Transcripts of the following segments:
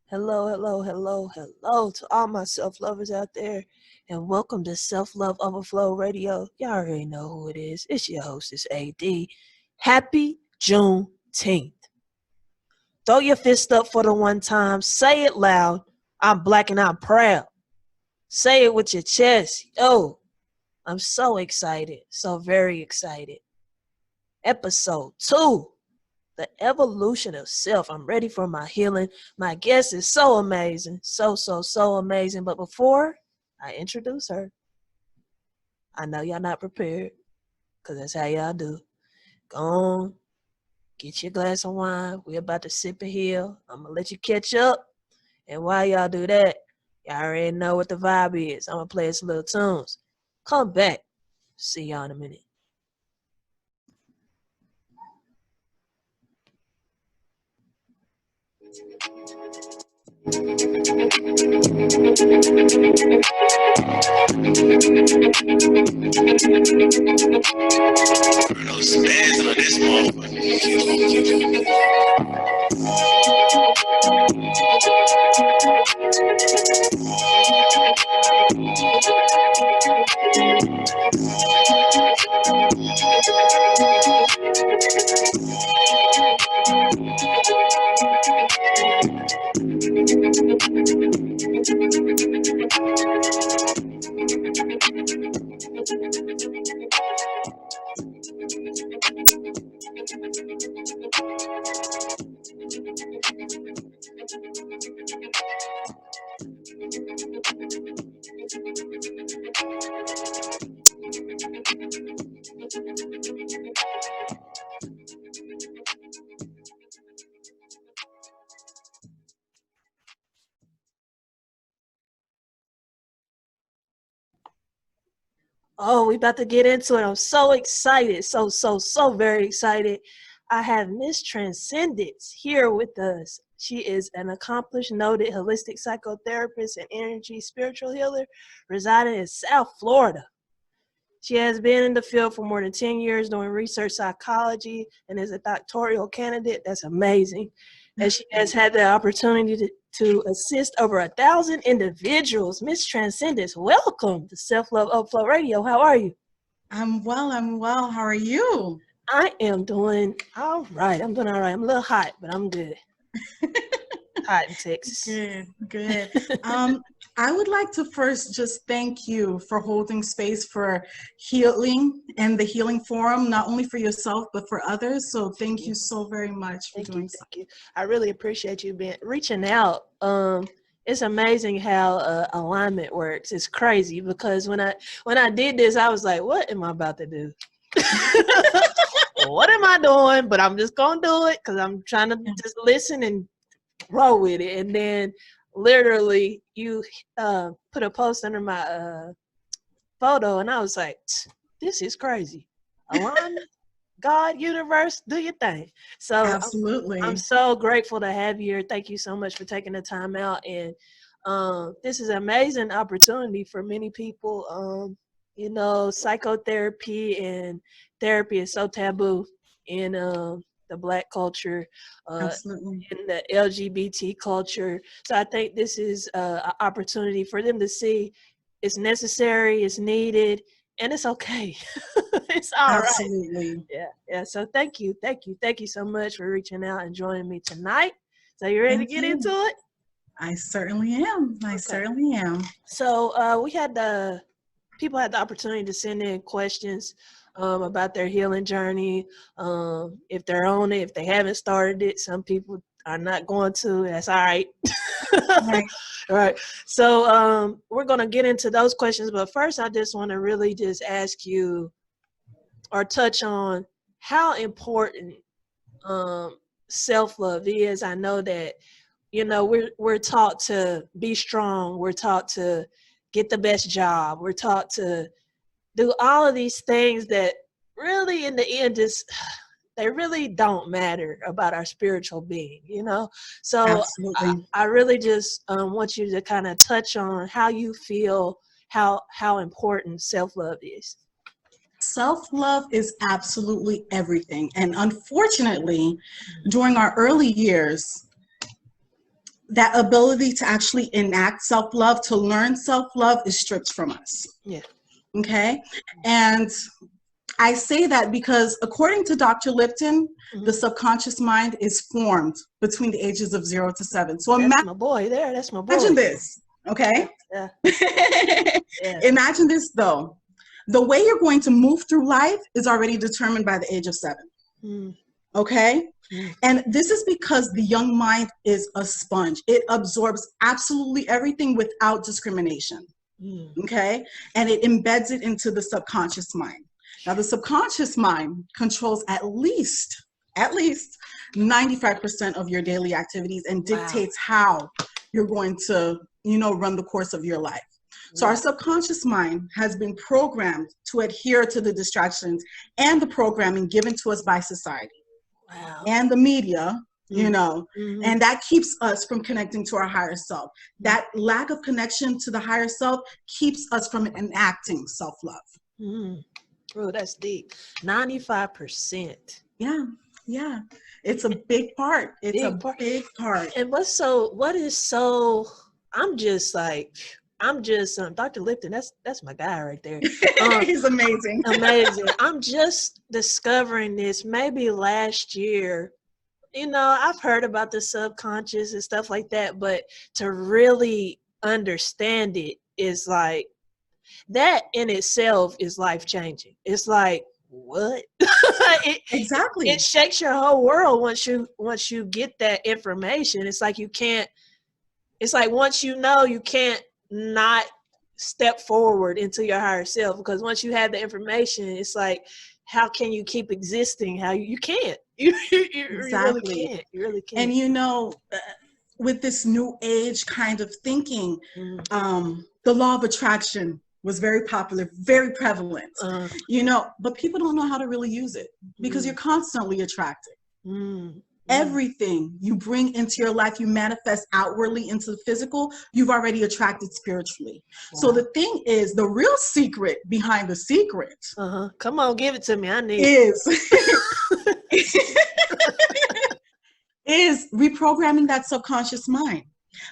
Hello, hello, hello, hello to all my self-lovers out there, and welcome to Self-Love Overflow Radio. Y'all already know who it is. It's your hostess, AD. Happy Juneteenth. Throw your fist up for the one time. Say it loud. I'm black and I'm proud. Say it with your chest. Yo, I'm so excited. So very excited. Episode 2. The evolution of self. I'm ready for my healing. My guest is so amazing. So amazing. But before I introduce her, I know y'all not prepared because that's how y'all do. Go on, get your glass of wine. We're about to sip and heal. I'm going to let you catch up. And while y'all do that, y'all already know what the vibe is. I'm going to play some little tunes. Come back. See y'all in a minute. No spaz on this Oh, we about to get into it. I'm so excited. So very excited. I have Miss Transcendence here with us. She is an accomplished, noted holistic psychotherapist and energy spiritual healer residing in South Florida. She has been in the field for more than 10 years doing research psychology and is a doctoral candidate. That's amazing. And she has had the opportunity to assist over 1,000 individuals. Miss Transcendence, welcome to Self-Love Upflow Radio. How are you? I'm well. How are you? I am doing all right. I'm doing all right. I'm a little hot, but I'm good. Hot in Texas. Good. I would like to first just thank you for holding space for healing and the healing forum, not only for yourself, but for others. So thank you so very much for doing so. Thank you. I really appreciate you reaching out. It's amazing how alignment works. It's crazy because when I did this, I was like, what am I about to do? What am I doing? But I'm just going to do it because I'm trying to just listen and grow with it. And then literally you put a post under my photo and I was like, this is crazy. Alignment, God, universe, do your thing. So absolutely. I'm so grateful to have you here. Thank you so much for taking the time out. And this is an amazing opportunity for many people. Psychotherapy and therapy is so taboo in the Black culture, in the LGBT culture. So I think this is an opportunity for them to see it's necessary, it's needed, and it's okay. It's all absolutely. right. Yeah. So thank you so much for reaching out and joining me tonight. So you ready to get into it? I certainly am. Certainly am. So people had the opportunity to send in questions about their healing journey. If they're on it, if they haven't started it, some people are not going to. That's all right. Right. All right. So we're going to get into those questions. But first, I just want to really just ask you or touch on how important self-love is. I know that, we're taught to be strong. We're taught to get the best job. We're taught to do all of these things that really in the end they really don't matter about our spiritual being, So I really just want you to kind of touch on how you feel, how important self-love is. Self-love is absolutely everything. And unfortunately, during our early years, that ability to actually enact self-love, to learn self-love, is stripped from us. Yeah. Okay. And I say that because according to Dr. Lipton, Mm-hmm. the subconscious mind is formed between the ages of 0 to 7. So that's my boy there. That's my boy. Imagine this. Okay. Yeah. Yeah. Imagine this though. The way you're going to move through life is already determined by the age of 7. Mm. Okay. Mm. And this is because the young mind is a sponge. It absorbs absolutely everything without discrimination. Mm. Okay. And it embeds it into the subconscious mind. Now, the subconscious mind controls at least 95% of your daily activities and dictates how you're going to, run the course of your life. So our subconscious mind has been programmed to adhere to the distractions and the programming given to us by society and the media, and that keeps us from connecting to our higher self. That lack of connection to the higher self keeps us from enacting self-love. Oh, that's deep. 95%. Yeah. It's a big part. It's a big part. And I'm just Dr. Lipton, that's my guy right there. He's amazing. Amazing. I'm just discovering this maybe last year. I've heard about the subconscious and stuff like that, but to really understand it is like, that in itself is life-changing. It's like, what? Exactly. It shakes your whole world once you get that information. It's like once you know, you can't not step forward into your higher self, because once you have the information, it's like, how can you keep existing? How you can't. You Exactly. You really can't. And with this new age kind of thinking, the law of attraction was very popular, very prevalent, but people don't know how to really use it because you're constantly attracting. Everything you bring into your life, you manifest outwardly into the physical, you've already attracted spiritually. So the thing is, the real secret behind the secret, come on, give it to me. I need is reprogramming that subconscious mind,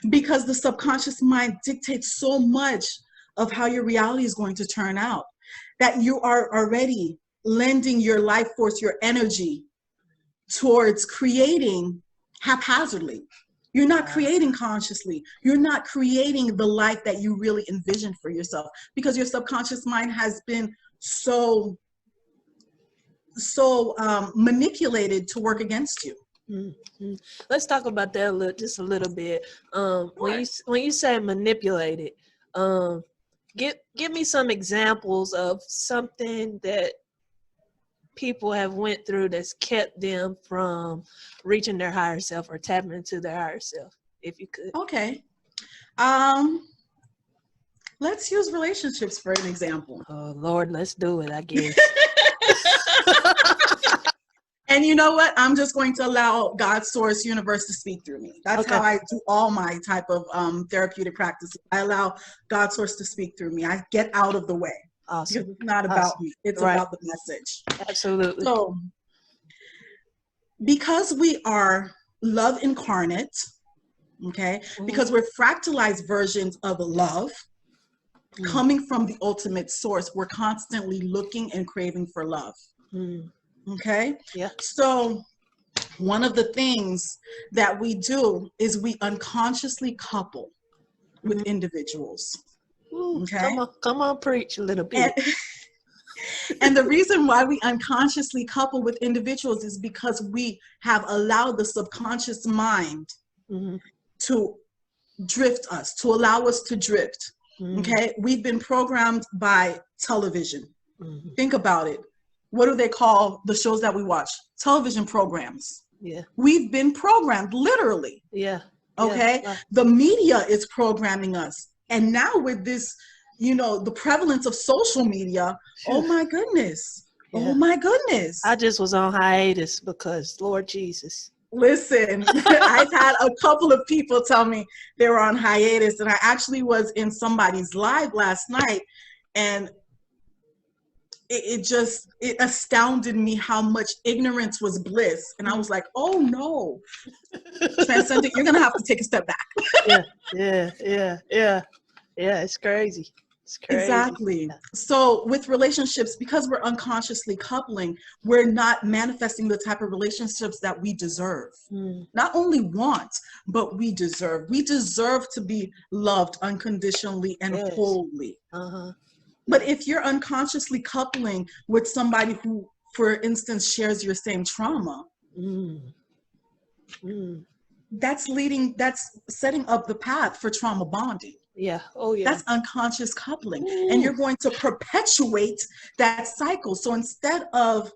because the subconscious mind dictates so much of how your reality is going to turn out, that you are already lending your life force, your energy towards creating haphazardly. You're not creating consciously. You're not creating the life that you really envision for yourself, because your subconscious mind has been so manipulated to work against you. Let's talk about that just a little bit. When you say manipulated, give me some examples of something that people have went through that's kept them from reaching their higher self or tapping into their higher self, if you could. Okay. Let's use relationships for an example. Oh Lord, let's do it, I guess. And you know what? I'm just going to allow God, source, universe to speak through me. That's how I do all my type of therapeutic practices. I allow God, source to speak through me. I get out of the way. Awesome. It's not about me. It's about the message. Absolutely. So, because we are love incarnate, okay, because we're fractalized versions of love coming from the ultimate source, we're constantly looking and craving for love. Okay? Yeah. So one of the things that we do is we unconsciously couple with individuals. Okay? Come on, preach a little bit. And the reason why we unconsciously couple with individuals is because we have allowed the subconscious mind to drift us, to allow us to drift. Okay? We've been programmed by television. Think about it. What do they call the shows that we watch? Television programs. Yeah. We've been programmed, literally. Yeah. Okay? Yeah. The media is programming us. And now with this, the prevalence of social media, oh my goodness. Yeah. Oh my goodness. I just was on hiatus because, Lord Jesus. Listen, I've had a couple of people tell me they were on hiatus, and I actually was in somebody's live last night, and it astounded me how much ignorance was bliss. And I was like, oh no, transcendent, you're going to have to take a step back. Yeah. It's crazy. It's crazy. Exactly. Yeah. So with relationships, because we're unconsciously coupling, we're not manifesting the type of relationships that we deserve. Not only want, but we deserve. We deserve to be loved unconditionally and wholly. But if you're unconsciously coupling with somebody who, for instance, shares your same trauma, that's setting up the path for trauma bonding. Yeah. Oh, yeah. That's unconscious coupling. And you're going to perpetuate that cycle. So instead of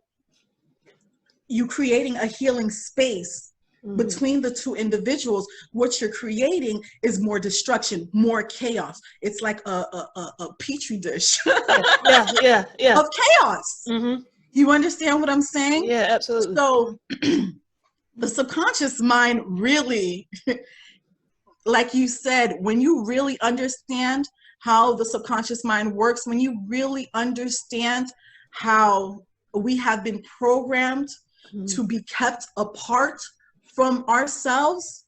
you creating a healing space between the two individuals, what you're creating is more destruction, more chaos. It's like a petri dish Yeah. of chaos. You understand what I'm saying? Yeah, absolutely. So the subconscious mind really, like you said, when you really understand how the subconscious mind works, when you really understand how we have been programmed to be kept apart from ourselves,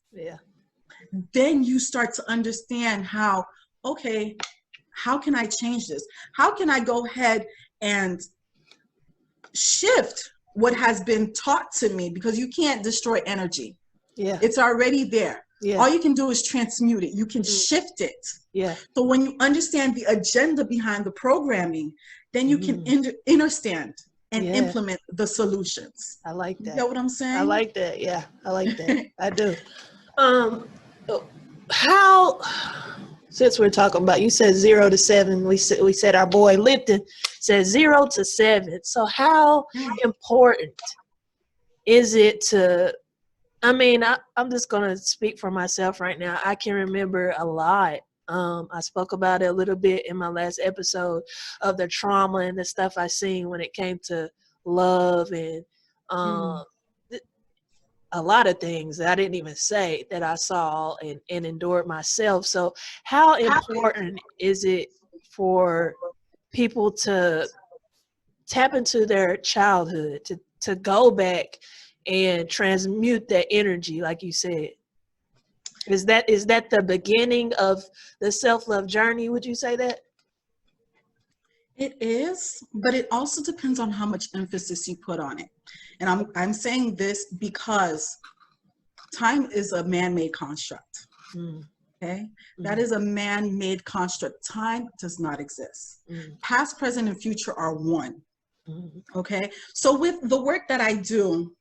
then you start to understand how, okay, how can I change this? How can I go ahead and shift what has been taught to me? Because you can't destroy energy. It's already there. All you can do is transmute it. You can shift it. So when you understand the agenda behind the programming, then you can understand and implement the solutions. I like that. You know what I'm saying? I like that. Yeah, I like that. I do. How, since we're talking about, you said 0 to 7, we said our boy Lipton said 0 to 7. So how important is it to, I mean, I'm just going to speak for myself right now. I can remember a lot. I spoke about it a little bit in my last episode of the trauma and the stuff I seen when it came to love and a lot of things that I didn't even say that I saw and endured myself. So how important is it for people to tap into their childhood, to go back and transmute that energy, like you said? Is that the beginning of the self-love journey? Would you say that? It is, but it also depends on how much emphasis you put on it. And I'm saying this because time is a man-made construct. Okay? That is a man-made construct. Time does not exist. Past, present, and future are one. Okay? So with the work that I do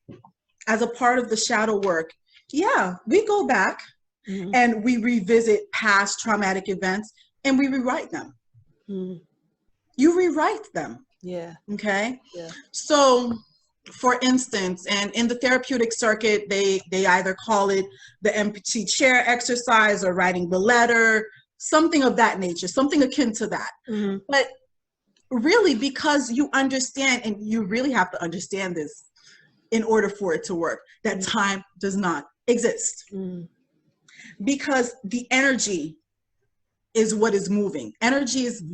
as a part of the shadow work, we go back and we revisit past traumatic events and we rewrite them. You rewrite them. Okay? So for instance, and in the therapeutic circuit, they either call it the empty chair exercise or writing the letter, something of that nature, something akin to that. But really, because you understand, and you really have to understand this in order for it to work, that time does not exist. Because the energy is what is moving. Energy is,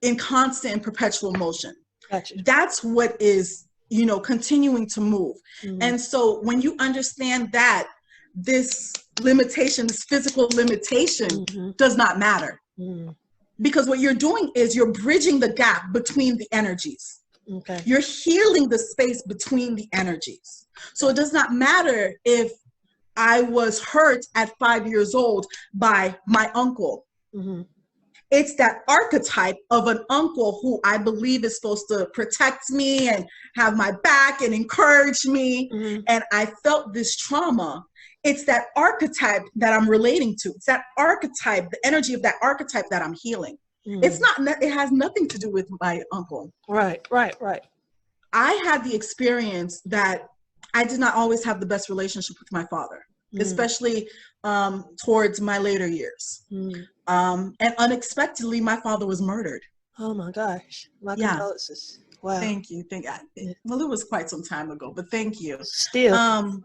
in constant and perpetual motion. Gotcha. That's what is, continuing to move. And so when you understand that this limitation, this physical limitation does not matter. Because what you're doing is you're bridging the gap between the energies. Okay. You're healing the space between the energies. So it does not matter if I was hurt at 5 years old by my uncle. It's that archetype of an uncle who I believe is supposed to protect me and have my back and encourage me. And I felt this trauma. It's that archetype that I'm relating to. It's that archetype, the energy of that archetype that I'm healing. It's not, it has nothing to do with my uncle. Right. I had the experience that I did not always have the best relationship with my father, especially towards my later years. And unexpectedly, my father was murdered. Oh my gosh. My condolences. Wow. Thank you. Well, it was quite some time ago, but thank you. Still.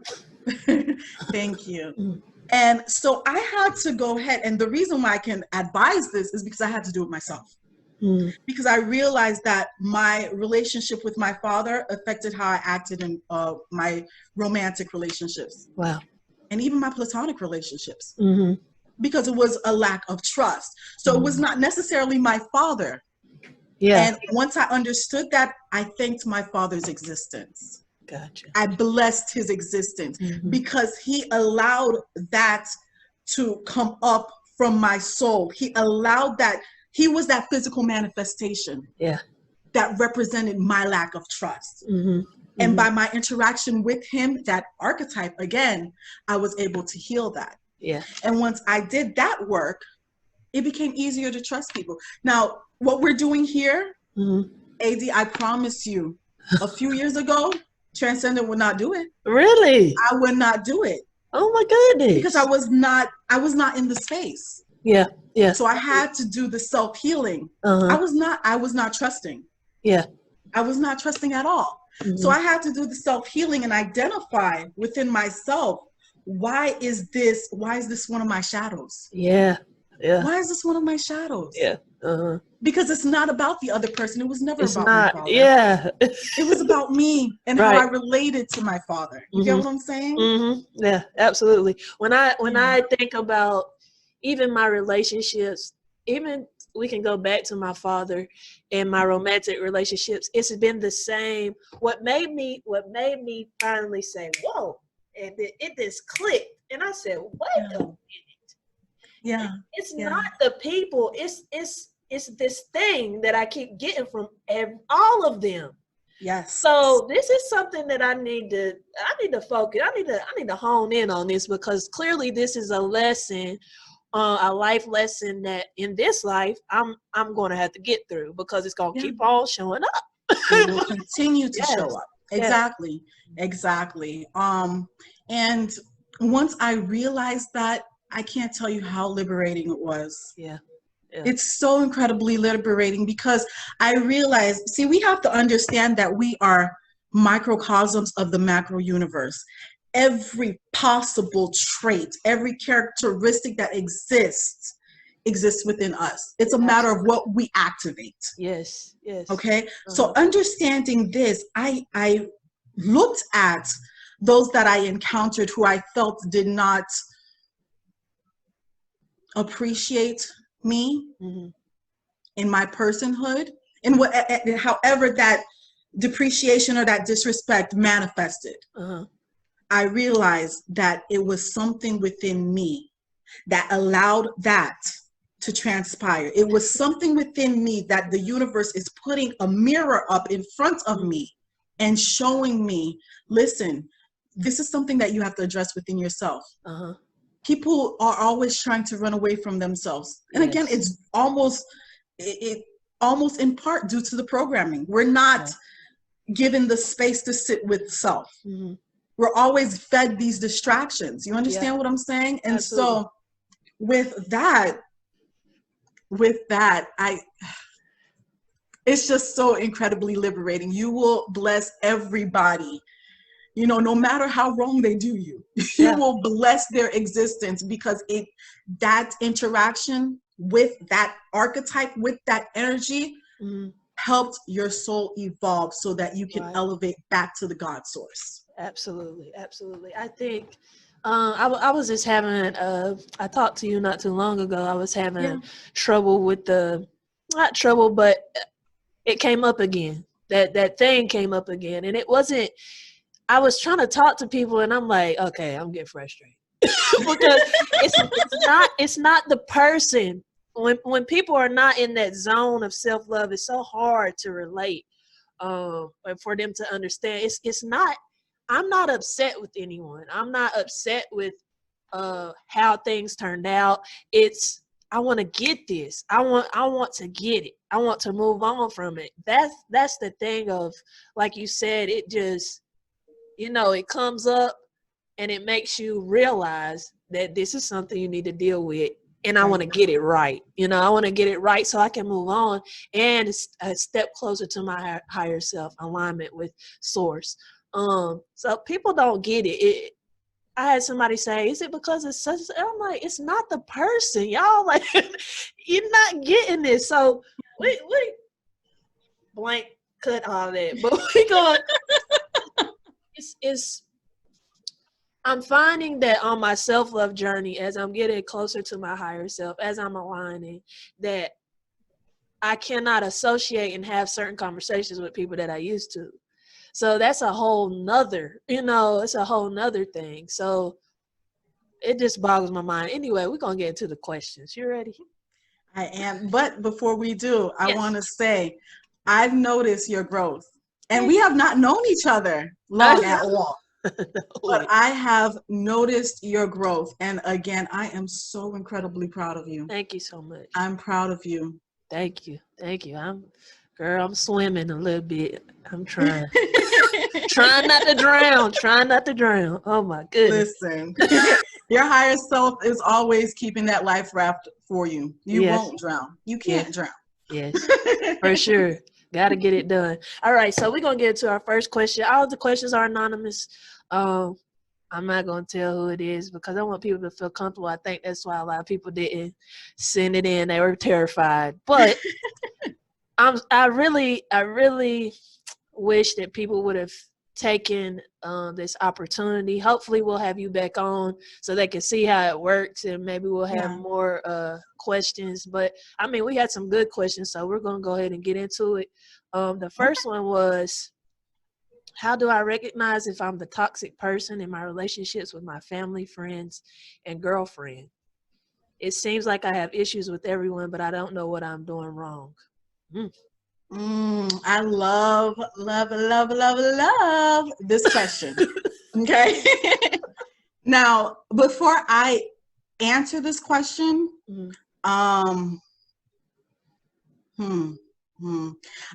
Thank you. And so I had to go ahead. And the reason why I can advise this is because I had to do it myself. Mm. because I realized that my relationship with my father affected how I acted in my romantic relationships Wow. and even my platonic relationships, Mm-hmm. because it was a lack of trust. So it was not necessarily my father. Yeah. And once I understood that, I thanked my father's existence. Gotcha. I blessed his existence because he allowed that to come up from my soul. He allowed that. He was that physical manifestation Yeah. that represented my lack of trust. Mm-hmm. And by my interaction with him, that archetype, again, I was able to heal that. Yeah. And once I did that work, it became easier to trust people. Now, what we're doing here, AD, I promise you, a few years ago, Transcendent would not do it. Really? I would not do it. Oh my goodness. Because I was not in the space. Yeah. Yeah. So I had to do the self-healing. I was not trusting. Yeah. I was not trusting at all. So I had to do the self-healing and identify within myself, why is this one of my shadows? Yeah. Yeah. Why is this one of my shadows? Yeah. Because it's not about the other person. It was never It's about not. my father. Yeah. It was about me and how I related to my father. You get what I'm saying? Yeah, absolutely. When I think about even my relationships, even we can go back to my father and my romantic relationships, it's been the same. What made me finally say, whoa, and it just clicked. And I said, wait a minute. Yeah. It's not the people, it's this thing that I keep getting from all of them. Yes. So this is something that I need to focus. I need to hone in on this, because clearly this is a lesson, a life lesson that in this life I'm going to have to get through, because it's going to keep on showing up. It will continue to show up. Exactly. Yes. Exactly. And once I realized that, I can't tell you how liberating it was. Yeah. Yeah. It's so incredibly liberating, because I realized, see, we have to understand that we are microcosms of the macro universe. Every possible trait, every characteristic that exists within us. It's a matter of what we activate. Yes. Yes. Okay. So understanding this, I looked at those that I encountered who I felt did not appreciate me in my personhood, and however that depreciation or that disrespect manifested. I realized that it was something within me that allowed that to transpire. It was something within me that the universe is putting a mirror up in front of me and showing me, listen, this is something that you have to address within yourself. People are always trying to run away from themselves. And again, it's almost in part due to the programming. We're not given the space to sit with self. We're always fed these distractions. You understand what I'm saying? And so with that, it's just so incredibly liberating. You will bless everybody. You know, no matter how wrong they do you, you will bless their existence, because that interaction with that archetype, with that energy, helped your soul evolve so that you can elevate back to the God source. Absolutely. Absolutely. I think I was just having, I talked to you not too long ago. I was having trouble with not trouble, but it came up again. That thing came up again. And it wasn't, I was trying to talk to people and I'm like, okay, I'm getting frustrated. Because it's not the person. When people are not in that zone of self-love, it's so hard to relate, for them to understand. It's not, I'm not upset with anyone. I'm not upset with how things turned out. It's, I want to get this. I want to get it. I want to move on from it. That's the thing of, like you said, it just, it comes up and it makes you realize that this is something you need to deal with. And I want to get it right. I want to get it right so I can move on and a step closer to my higher self, alignment with source. So people don't get it. I had somebody say, is it because it's such, I'm like, it's not the person, y'all. Like, you're not getting this. So we blank cut all that. But we going, it's I'm finding that on my self-love journey, as I'm getting closer to my higher self, as I'm aligning, that I cannot associate and have certain conversations with people that I used to. So that's a whole nother, it's a whole nother thing. So it just boggles my mind. Anyway, we're going to get into the questions. You ready? I am. But before we do, I Yes. want to say, I've noticed your growth. And we have not known each other long at all. But I have noticed your growth. And again, I am so incredibly proud of you. Thank you so much. I'm proud of you. Thank you. Thank you. I'm swimming a little bit. I'm trying. Trying not to drown. Trying not to drown. Oh my goodness. Listen, your higher self is always keeping that life raft for you. You won't drown. You can't drown. Yes, for sure. Got to get it done. All right, so we're going to get to our first question. All of the questions are anonymous. I'm not going to tell who it is because I want people to feel comfortable. I think that's why a lot of people didn't send it in. They were terrified. But I really wish that people would have taken this opportunity. Hopefully we'll have you back on so they can see how it works, and maybe we'll have more questions. But I mean, we had some good questions, so we're going to go ahead and get into it. The first one was, how do I recognize if I'm the toxic person in my relationships with my family, friends, and girlfriend? It seems like I have issues with everyone, but I don't know what I'm doing wrong. I love this question. Okay. Now, before I answer this question, I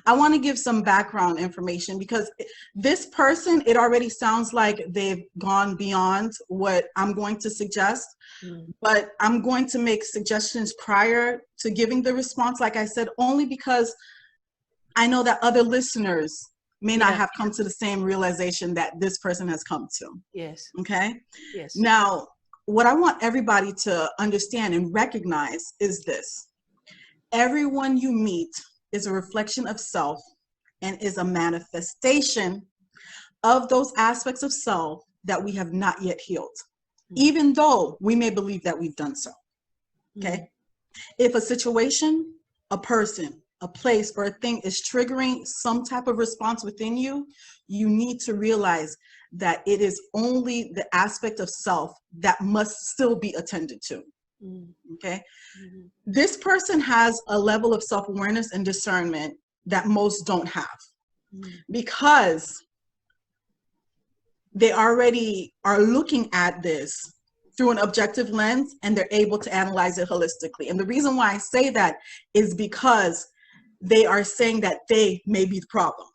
want to give some background information because this person, it already sounds like they've gone beyond what I'm going to suggest, but I'm going to make suggestions prior to giving the response, like I said, only because I know that other listeners may not have come to the same realization that this person has come to. Yes. Okay? Yes. Now, what I want everybody to understand and recognize is this. Everyone you meet is a reflection of self and is a manifestation of those aspects of self that we have not yet healed, even though we may believe that we've done so. Okay? If a situation, a person, a place, or a thing is triggering some type of response within you, you need to realize that it is only the aspect of self that must still be attended to. Okay? This person has a level of self-awareness and discernment that most don't have because they already are looking at this through an objective lens and they're able to analyze it holistically. And the reason why I say that is because they are saying that they may be the problem.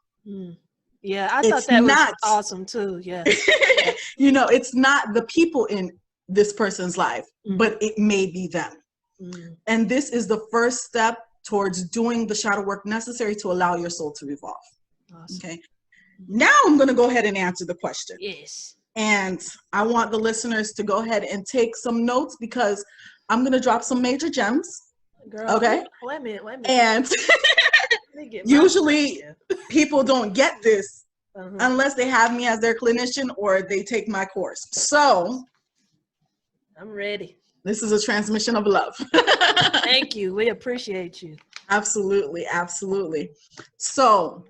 Yeah, I thought that was awesome too. Yeah. You know, it's not the people in this person's life, but it may be them. And this is the first step towards doing the shadow work necessary to allow your soul to evolve. Awesome. Okay. Now I'm going to go ahead and answer the question. Yes. And I want the listeners to go ahead and take some notes because I'm going to drop some major gems. Girl, okay. Wait a minute. And usually people don't get this unless they have me as their clinician or they take my course. So I'm ready. This is a transmission of love. Thank you. We appreciate you. Absolutely. Absolutely. So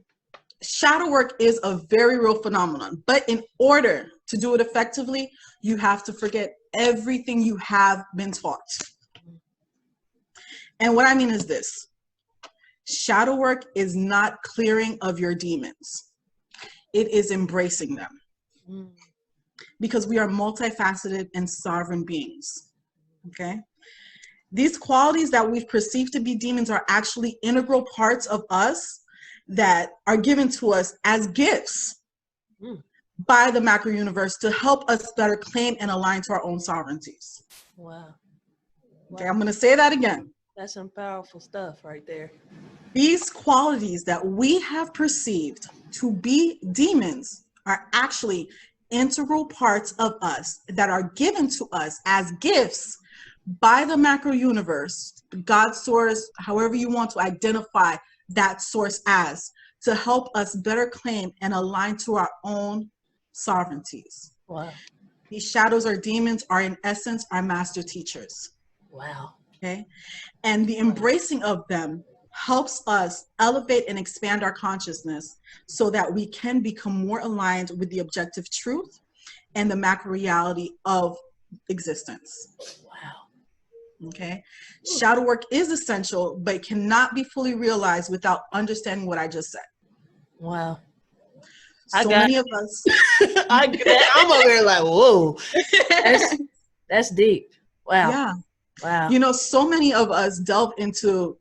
shadow work is a very real phenomenon, but in order to do it effectively, you have to forget everything you have been taught. And what I mean is this. Shadow work is not clearing of your demons. It is embracing them. Because we are multifaceted and sovereign beings. Okay? These qualities that we've perceived to be demons are actually integral parts of us that are given to us as gifts by the macro universe to help us better claim and align to our own sovereignties. Wow. Okay, I'm going to say that again. That's some powerful stuff right there. These qualities that we have perceived to be demons are actually integral parts of us that are given to us as gifts by the macro universe, God source, however you want to identify that source as, to help us better claim and align to our own sovereignties. Wow. These shadows or demons are in essence our master teachers. Wow. Okay. And the embracing of them helps us elevate and expand our consciousness so that we can become more aligned with the objective truth and the macro reality of existence. Wow. Okay. Shadow work is essential, but cannot be fully realized without understanding what I just said. Wow. So many of us. I'm over here like, whoa. That's deep. Wow. Yeah. Wow. You know, so many of us delve into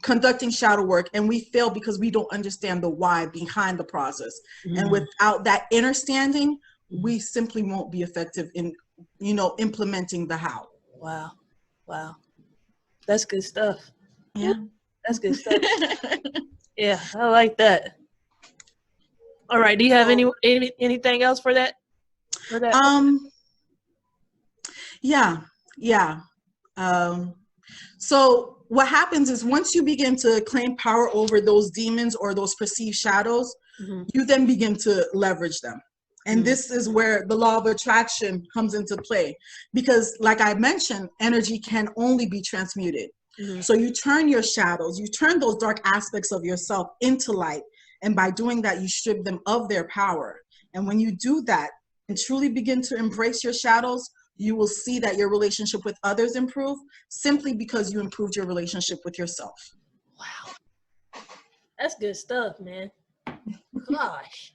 conducting shadow work and we fail because we don't understand the why behind the process. And without that understanding, we simply won't be effective in, you know, implementing the how. Wow. Wow. That's good stuff. Yeah. That's good stuff. Yeah, I like that. All right. Do you have anything else for that? Yeah. So what happens is once you begin to claim power over those demons or those perceived shadows, you then begin to leverage them. And this is where the law of attraction comes into play. Because like I mentioned, energy can only be transmuted. So you turn your shadows, you turn those dark aspects of yourself into light. And by doing that, you strip them of their power. And when you do that and truly begin to embrace your shadows, you will see that your relationship with others improve simply because you improved your relationship with yourself. Wow. That's good stuff, man. Gosh,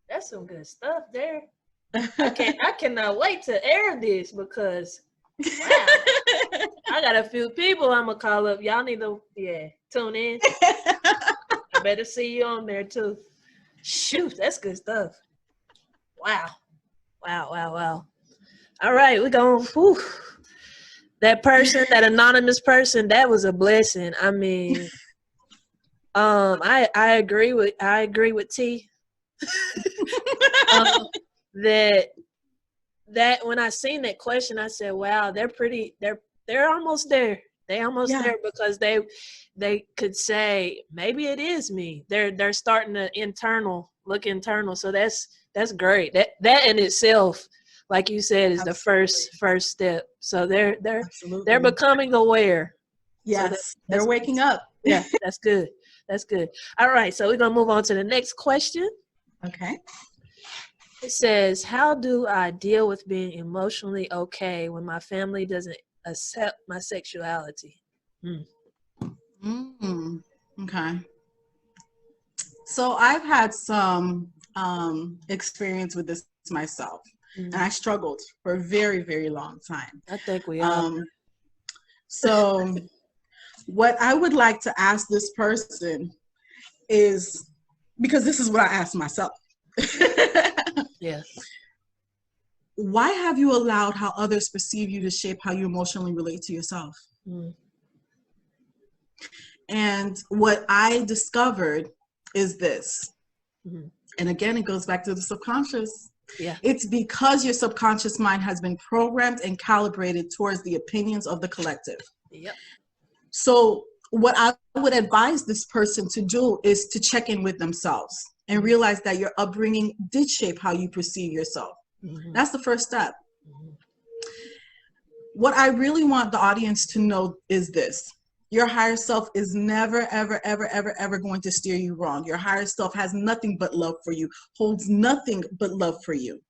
that's some good stuff there. I cannot wait to air this because, wow, I got a few people I'm going to call up. Y'all need to, tune in. I better see you on there too. Shoot, that's good stuff. Wow. All right, we're going. That person, that anonymous person, that was a blessing. I mean, I agree with T. That when I seen that question, I said, "Wow, they're almost there. They almost there because they could say maybe it is me. They're starting to look internal. So that's great. That in itself, like you said, is the first step. So they're becoming aware. Yes, so they're waking up. Yeah, that's good. That's good. All right, so we're gonna move on to the next question. Okay. It says, how do I deal with being emotionally okay when my family doesn't accept my sexuality? Okay. So I've had some experience with this myself, and I struggled for a very, very long time. I think we all. So what I would like to ask this person is, because this is what I asked myself. Yeah. Why have you allowed how others perceive you to shape how you emotionally relate to yourself? And what I discovered is this. And again, it goes back to the subconscious. Yeah. It's because your subconscious mind has been programmed and calibrated towards the opinions of the collective. Yep. So what I would advise this person to do is to check in with themselves and realize that your upbringing did shape how you perceive yourself. That's the first step. What I really want the audience to know is this. Your higher self is never, ever, ever, ever, ever going to steer you wrong. Your higher self has nothing but love for you, holds nothing but love for you.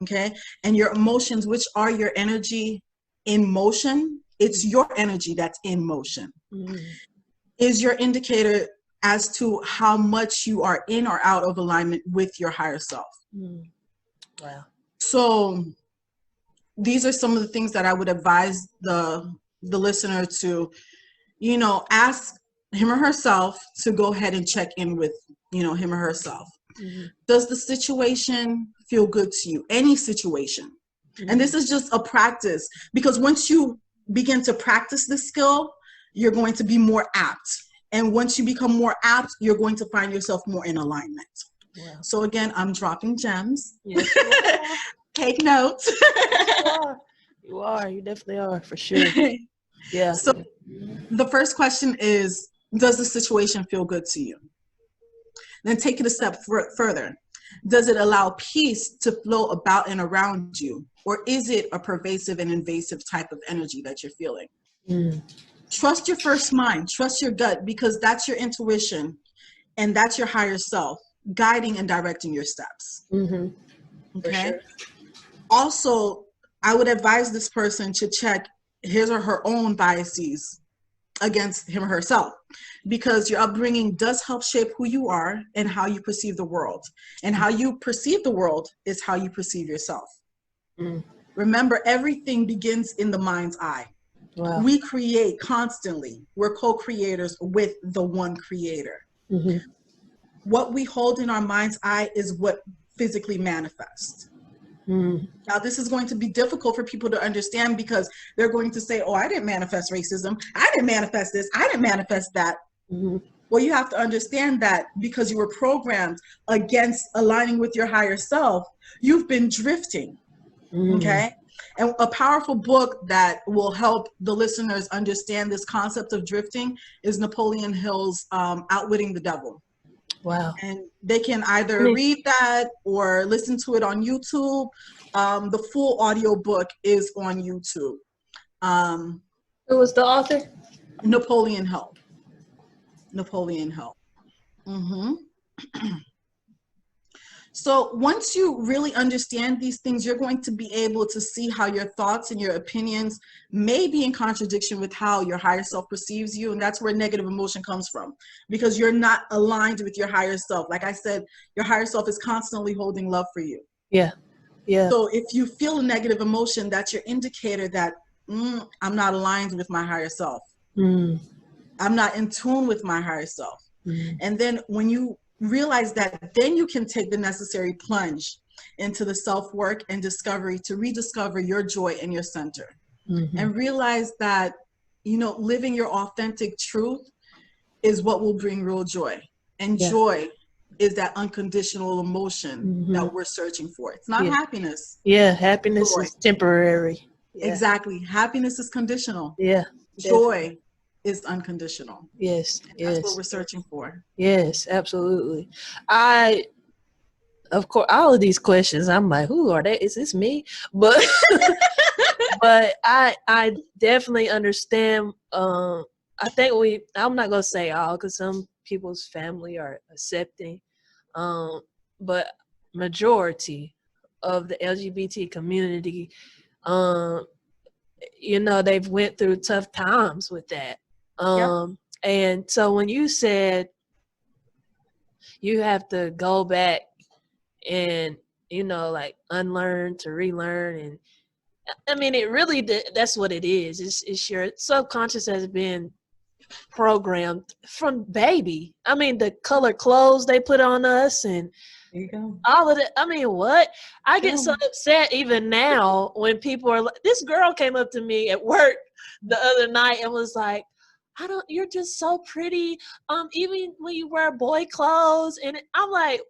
Okay? And your emotions, which are your energy in motion, it's your energy that's in motion, is your indicator as to how much you are in or out of alignment with your higher self. Wow. So these are some of the things that I would advise the listener to, ask him or herself to go ahead and check in with, him or herself. Does the situation feel good to you? Any situation. And this is just a practice, because once you begin to practice this skill, you're going to be more apt. And once you become more apt, you're going to find yourself more in alignment. Wow. So again, I'm dropping gems. Yes, you are. Take notes. You are. You are. You definitely are, for sure. Yeah. So the first question is, does the situation feel good to you? Then take it a step further. Does it allow peace to flow about and around you? Or is it a pervasive and invasive type of energy that you're feeling? Mm. Trust your first mind, trust your gut, because that's your intuition and that's your higher self guiding and directing your steps. Mm-hmm. For Okay. sure. Also, I would advise this person to check his or her own biases against him or herself, because your upbringing does help shape who you are and how you perceive the world. And how you perceive the world is how you perceive yourself. Mm. Remember, everything begins in the mind's eye. Wow. We create constantly. We're co-creators with the one creator. Mm-hmm. What we hold in our mind's eye is what physically manifests. Mm. Now, this is going to be difficult for people to understand, because they're going to say, oh, I didn't manifest racism. I didn't manifest this. I didn't manifest that. Mm-hmm. Well, you have to understand that because you were programmed against aligning with your higher self, you've been drifting. Mm. Okay. And a powerful book that will help the listeners understand this concept of drifting is Napoleon Hill's Outwitting the Devil. Wow. And they can either read that or listen to it on YouTube. The full audio book is on YouTube. Who was the author? Napoleon Hill. Napoleon Hill. Mm-hmm. So once you really understand these things, you're going to be able to see how your thoughts and your opinions may be in contradiction with how your higher self perceives you. And that's where negative emotion comes from, because you're not aligned with your higher self. Like I said, your higher self is constantly holding love for you. Yeah. Yeah. So if you feel a negative emotion, that's your indicator that I'm not aligned with my higher self. Mm. I'm not in tune with my higher self. Mm. And then when you realize that, then you can take the necessary plunge into the self-work and discovery to rediscover your joy and your center. Mm-hmm. And realize that, living your authentic truth is what will bring real joy. And joy is that unconditional emotion that we're searching for. It's not happiness. Yeah, happiness Joy. is temporary. Yeah. Exactly. Happiness is conditional. Yeah. Joy is unconditional. Yes. And yes. that's what we're searching for. Yes, absolutely. Of course, all of these questions, I'm like, who are they? Is this me? But but I definitely understand. I think I'm not gonna say all, because some people's family are accepting, but majority of the LGBT community, they've went through tough times with that. And so when you said you have to go back and like unlearn to relearn, and I mean it really that's what it is. It's your subconscious has been programmed from baby. I mean the color clothes they put on us and there you go. all of it. I mean, what? I get so upset even now when people are like, this girl came up to me at work the other night and was like, you're just so pretty. Even when you wear boy clothes. And I'm like,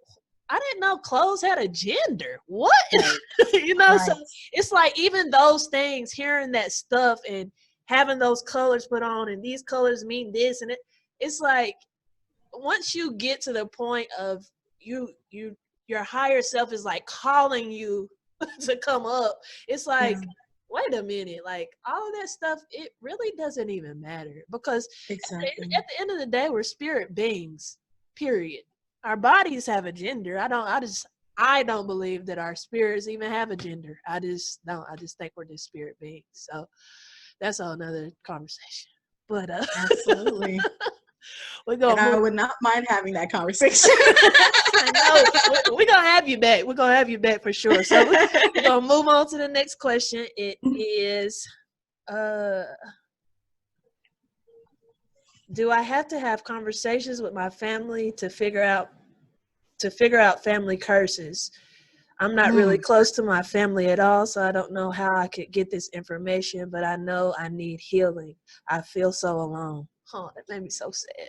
I didn't know clothes had a gender. What? Right. So it's like even those things, hearing that stuff and having those colors put on and these colors mean this and it's like once you get to the point of your higher self is like calling you to come up, it's like wait a minute, like all of that stuff, it really doesn't even matter, because at the end of the day, we're spirit beings, period. Our bodies have a gender. I don't believe that our spirits even have a gender. I just think we're just spirit beings. So that's another conversation. But absolutely. I would not mind having that conversation. I know. We're going to have you back. We're going to have you back for sure. So we're going to move on to the next question. It is, do I have to have conversations with my family to figure out family curses? I'm not really close to my family at all, so I don't know how I could get this information, but I know I need healing. I feel so alone. Oh, that made me so sad.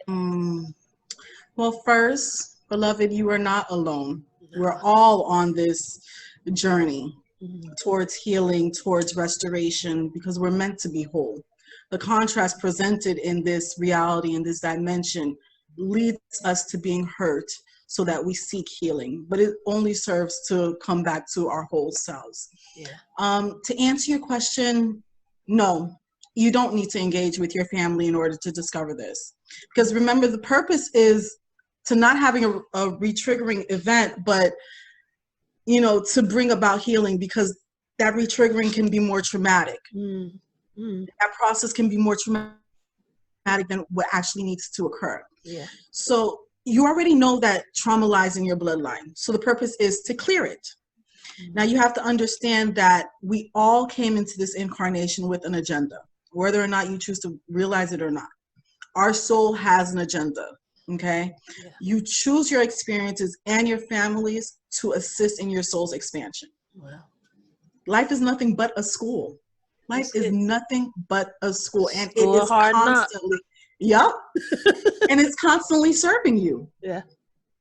Well, first, Beloved, you are not alone. No. We're all on this journey Mhm. towards healing, towards restoration, because we're meant to be whole. The contrast presented in this reality, in this dimension, leads us to being hurt so that we seek healing, but it only serves to come back to our whole selves. Yeah. To answer your question, no, you don't need to engage with your family in order to discover this. Because remember, the purpose is to not having a re-triggering event, but to bring about healing, because that re-triggering can be more traumatic. Mm. Mm. That process can be more traumatic than what actually needs to occur. Yeah. So you already know that trauma lies in your bloodline. So the purpose is to clear it. Now you have to understand that we all came into this incarnation with an agenda, whether or not you choose to realize it or not. Our soul has an agenda, okay? Yeah. You choose your experiences and your families to assist in your soul's expansion. Wow. Life is nothing but a school. Life is nothing but a school, and it is constantly, yep, and it's constantly serving you. Yeah.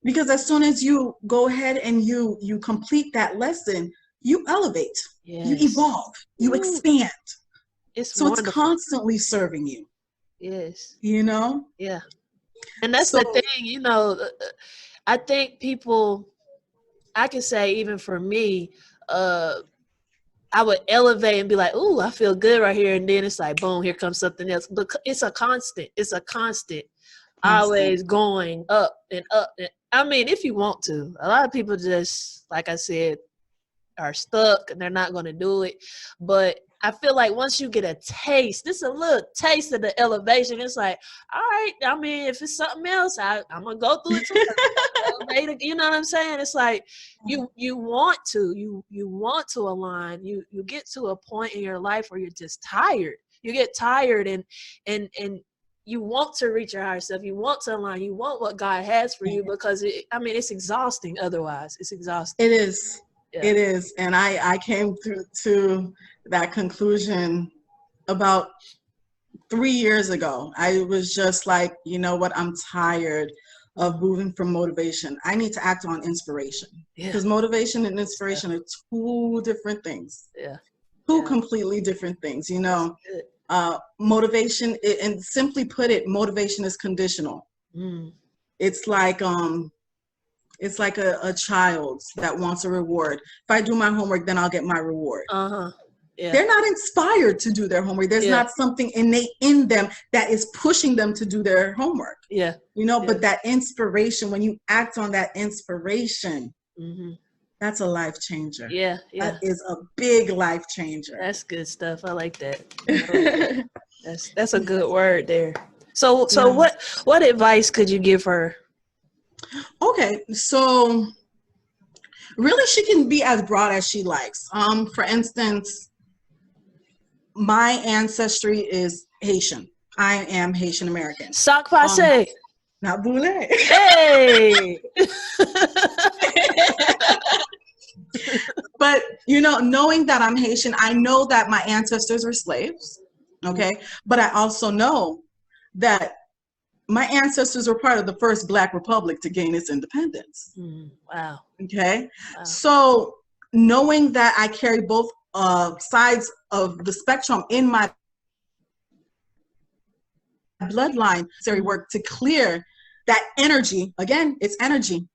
Because as soon as you go ahead and you complete that lesson, you elevate, you evolve, you expand. It's so wonderful. It's constantly serving you. Yes. Yeah. And that's the thing, I think people, I can say even for me, I would elevate and be like, "Ooh, I feel good right here," and then it's like, boom, here comes something else. But it's a constant. It's a constant. Always going up and up. And, I mean, if you want to, a lot of people just, like I said, are stuck and they're not going to do it. But I feel like once you get a taste, this is a little taste of the elevation. It's like, all right, I mean, if it's something else, I'm going to go through it too. You know what I'm saying? It's like you want to, you want to align. You get to a point in your life where you're just tired. You get tired and you want to reach your higher self. You want to align. You want what God has for you, because it's exhausting otherwise. It's exhausting. It is. Yeah. It is. And I came through to that conclusion about 3 years ago. I was just like, you know what? I'm tired of moving from motivation. I need to act on inspiration. Yeah. Because motivation and inspiration are two different things. Yeah. Two completely different things, motivation, and simply put it, motivation is conditional. It's like a child that wants a reward. If I do my homework, then I'll get my reward. Yeah. They're not inspired to do their homework. There's not something innate in them that is pushing them to do their homework. Yeah. But that inspiration, when you act on that inspiration, that's a life changer. Yeah. That is a big life changer. That's good stuff. I like that. That's a good word there. So what advice could you give her? Okay, so really she can be as broad as she likes. For instance, my ancestry is Haitian. I am Haitian American. Sac passe. Not boule. Hey. But knowing that I'm Haitian, I know that my ancestors were slaves. Okay, but I also know that my ancestors were part of the first Black Republic to gain its independence. Wow. Okay. Wow. So knowing that I carry both sides of the spectrum in my bloodline, necessary work to clear that energy, again, it's energy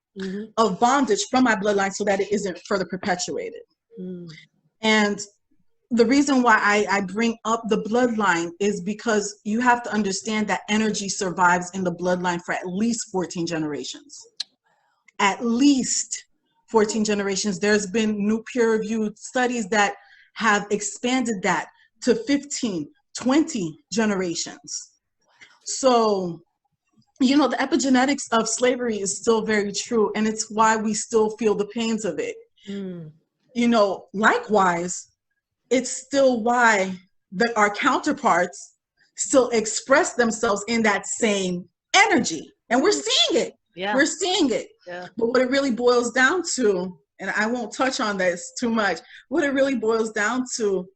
of bondage from my bloodline so that it isn't further perpetuated. And the reason why I bring up the bloodline is because you have to understand that energy survives in the bloodline for at least 14 generations. At least 14 generations. There's been new peer-reviewed studies that have expanded that to 15, 20 generations. So, the epigenetics of slavery is still very true, and it's why we still feel the pains of it. Likewise, it's still why our counterparts still express themselves in that same energy. And we're seeing it. Yeah. We're seeing it. Yeah. But what it really boils down to, and I won't touch on this too much, what it really boils down to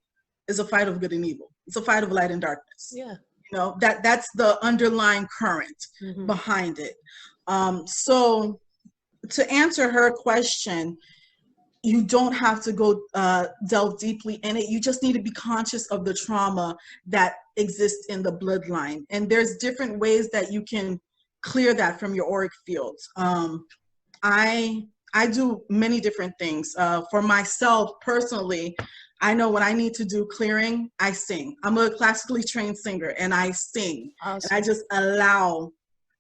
is a fight of good and evil. It's a fight of light and darkness. Yeah. That's the underlying current behind it. So to answer her question, you don't have to go delve deeply in it. You just need to be conscious of the trauma that exists in the bloodline. And there's different ways that you can clear that from your auric field. I do many different things. For myself personally, I know when I need to do clearing, I sing. I'm a classically trained singer and I sing. Awesome. And I just allow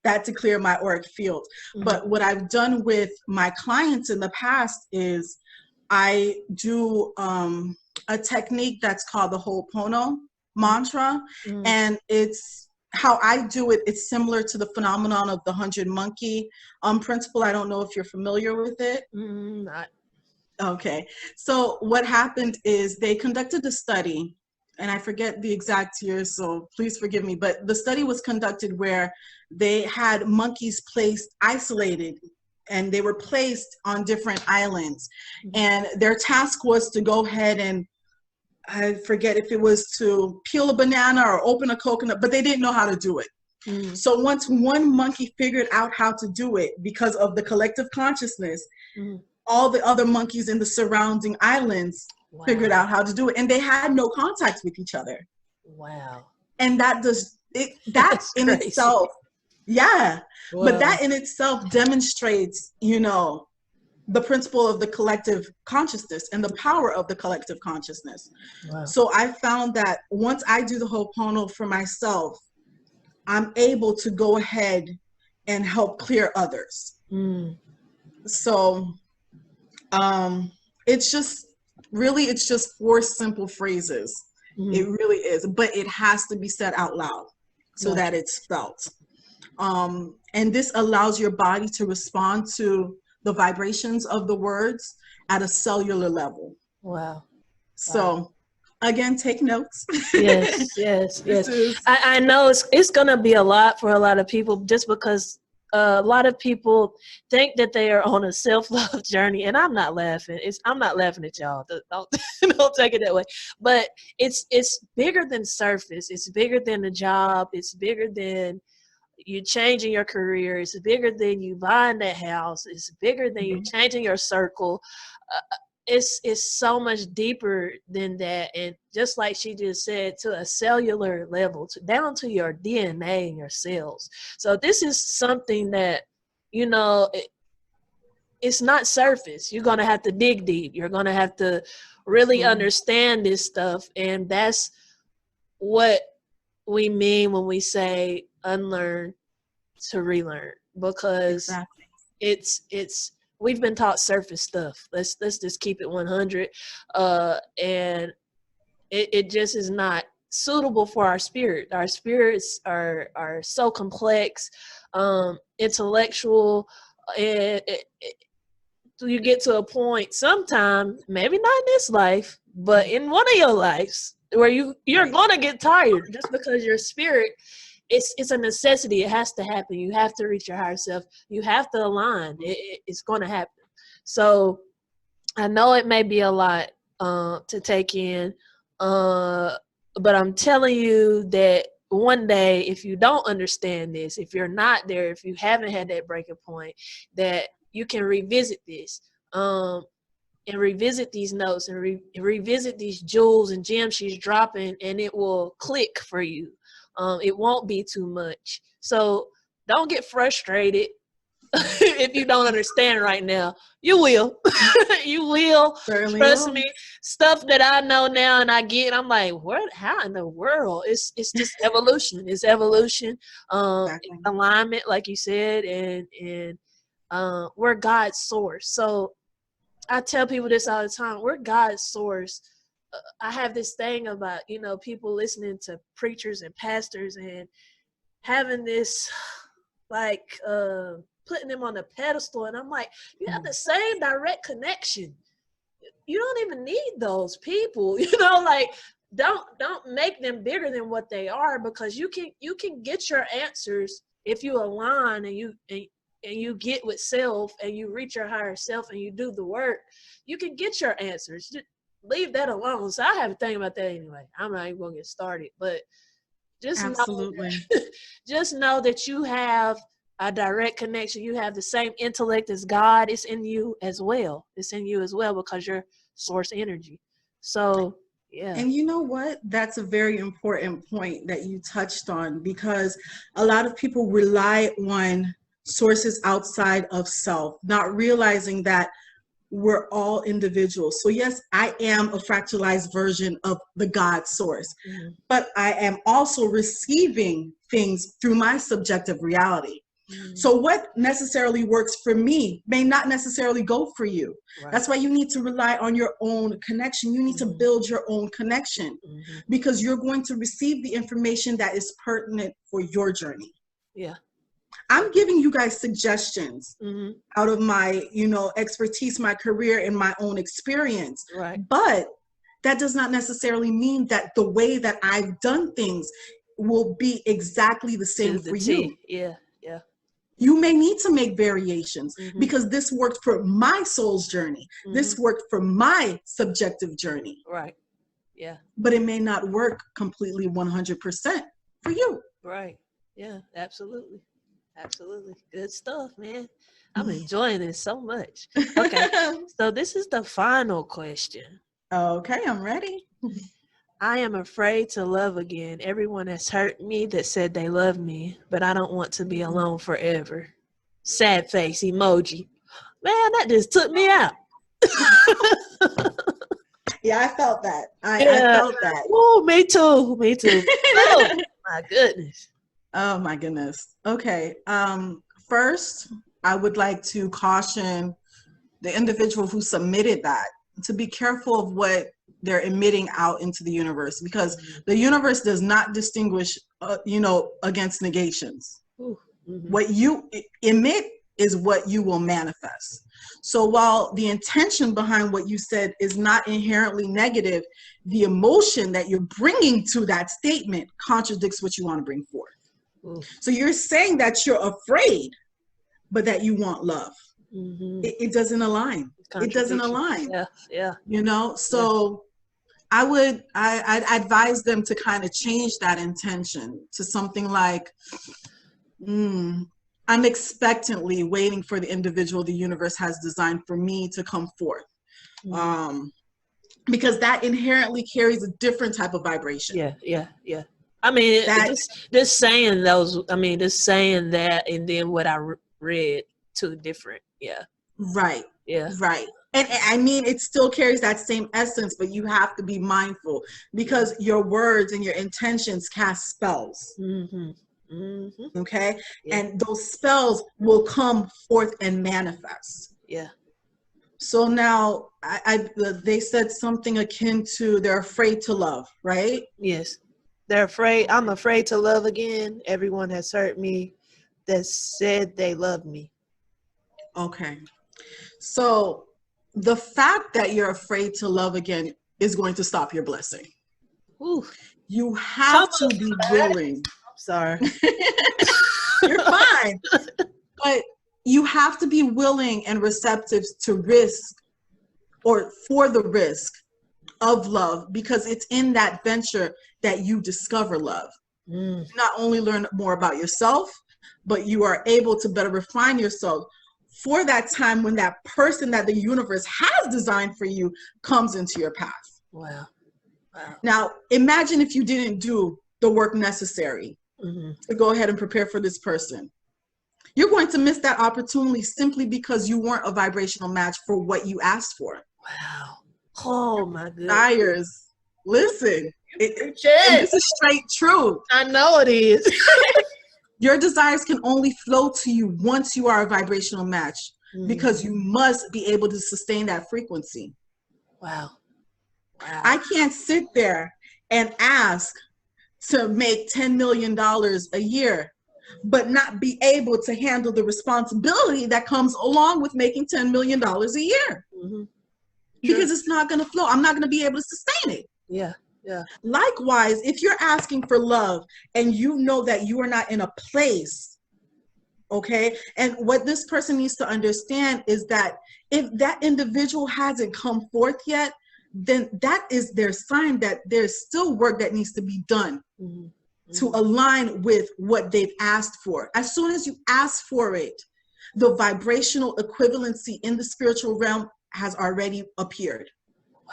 that to clear my auric field. Mm-hmm. But what I've done with my clients in the past is I do a technique that's called the Ho'oponopono mantra. Mm-hmm. And it's how I do it. It's similar to the phenomenon of the 100 monkey principle. I don't know if you're familiar with it. Not. Okay. So what happened is they conducted a study, and I forget the exact year, so please forgive me, but the study was conducted where they had monkeys placed isolated, and they were placed on different islands. And their task was to go ahead and, I forget if it was to peel a banana or open a coconut, but they didn't know how to do it. So once one monkey figured out how to do it because of the collective consciousness, all the other monkeys in the surrounding islands figured out how to do it, and they had no contact with each other. Wow. And that does it, that in crazy. itself, yeah. Wow. But that in itself demonstrates, you know, the principle of the collective consciousness and the power of the collective consciousness. Wow. So I found that once I do the Ho'oponopono for myself, I'm able to go ahead and help clear others. So it's just really, it's just 4 simple phrases. It really is, but it has to be said out loud so that it's felt. And this allows your body to respond to the vibrations of the words at a cellular level. Wow. So again, take notes. Yes. I know it's gonna be a lot for a lot of people, just because a lot of people think that they are on a self-love journey, and I'm not laughing. I'm not laughing at y'all. Don't take it that way. But it's bigger than surface. It's bigger than the job. It's bigger than you changing your career. It's bigger than you buying that house. It's bigger than you changing your circle. It's so much deeper than that. And just like she just said, to a cellular level, down to your DNA and your cells. So this is something that, you know, it's not surface. You're going to have to dig deep. You're going to have to really understand this stuff. And that's what we mean when we say unlearn to relearn, because it's we've been taught surface stuff. Let's just keep it 100, and it just is not suitable for our spirit. Our spirits are so complex, intellectual, and you get to a point sometime, maybe not in this life, but in one of your lives, where you're gonna get tired, just because your spirit, it's a necessity. It has to happen. You have to reach your higher self. You have to align. It's going to happen. So I know it may be a lot to take in, but I'm telling you that one day, if you don't understand this, if you're not there, if you haven't had that breaking point, that you can revisit this and revisit these notes and revisit these jewels and gems she's dropping, and it will click for you. It won't be too much. So don't get frustrated if you don't understand right now. You will. You will. Certainly Trust will. me. Stuff that I know now and I get, I'm like, what? How in the world? It's just evolution. It's evolution. Alignment, like you said, and we're God's source. So I tell people this all the time. We're God's source. I have this thing about, you know, people listening to preachers and pastors and having this, like, putting them on a pedestal. And I'm like, you have the same direct connection. You don't even need those people, you know, like, don't make them bigger than what they are, because you can get your answers if you align and you get with self and you reach your higher self and you do the work. You can get your answers. Just leave that alone. So I have a thing about that anyway. I'm not even gonna get started, but just know that you have a direct connection. You have the same intellect as God. It's in you as well. It's in you as well because you're source energy. So, yeah. And you know what? That's a very important point that you touched on, because a lot of people rely on sources outside of self, not realizing that we're all individuals. So yes, I am a fractalized version of the God source, but I am also receiving things through my subjective reality. So what necessarily works for me may not necessarily go for you. Right. That's why you need to rely on your own connection. You need to build your own connection, because you're going to receive the information that is pertinent for your journey. Yeah. I'm giving you guys suggestions out of my, expertise, my career, and my own experience. Right. But that does not necessarily mean that the way that I've done things will be exactly the same for you. Yeah. Yeah. You may need to make variations because this worked for my soul's journey. This worked for my subjective journey. Right. Yeah. But it may not work completely 100% for you. Right. Yeah, absolutely. Absolutely. Good stuff, man. I'm enjoying this so much. Okay. So this is the final question. Okay, I'm ready. I am afraid to love again. Everyone has hurt me that said they love me, but I don't want to be alone forever. Sad face emoji. Man, that just took me out. Yeah, I felt that. I felt that. Oh, me too. Me too. Oh, my goodness. Oh, my goodness. Okay. First, I would like to caution the individual who submitted that to be careful of what they're emitting out into the universe, because the universe does not distinguish, against negations. What you emit is what you will manifest. So while the intention behind what you said is not inherently negative, the emotion that you're bringing to that statement contradicts what you want to bring forth. So you're saying that you're afraid, but that you want love. It doesn't align. It doesn't align. Yeah. So I'd advise them to kind of change that intention to something like, I'm expectantly waiting for the individual the universe has designed for me to come forth. Because that inherently carries a different type of vibration. Yeah. I mean, just saying those, just saying that, and then what I read, two different. Yeah. Right. Yeah. Right. And I mean, it still carries that same essence, but you have to be mindful because your words and your intentions cast spells. Okay. Yeah. And those spells will come forth and manifest. Yeah. So now they said something akin to they're afraid to love, right? Yes. They're afraid. I'm afraid to love again. Everyone has hurt me that said they love me. Okay. So the fact that you're afraid to love again is going to stop your blessing. Ooh. You have to be willing. I'm sorry. You're fine. But you have to be willing and receptive to risk, or for the risk of love, because it's in that venture that you discover love. You not only learn more about yourself, but you are able to better refine yourself for that time when that person that the universe has designed for you comes into your path. Wow. Now, imagine if you didn't do the work necessary to go ahead and prepare for this person. You're going to miss that opportunity simply because you weren't a vibrational match for what you asked for. Wow. Oh, my goodness. Desires. Listen. This is straight truth. I know it is. Your desires can only flow to you once you are a vibrational match, because you must be able to sustain that frequency. Wow. I can't sit there and ask to make $10 million a year, but not be able to handle the responsibility that comes along with making $10 million a year. Because it's not going to flow. I'm not going to be able to sustain it. Yeah. Likewise, if you're asking for love and you know that you are not in a place, okay, and what this person needs to understand is that if that individual hasn't come forth yet, then that is their sign that there's still work that needs to be done. to align with what they've asked for. As soon as you ask for it, the vibrational equivalency in the spiritual realm has already appeared. Wow.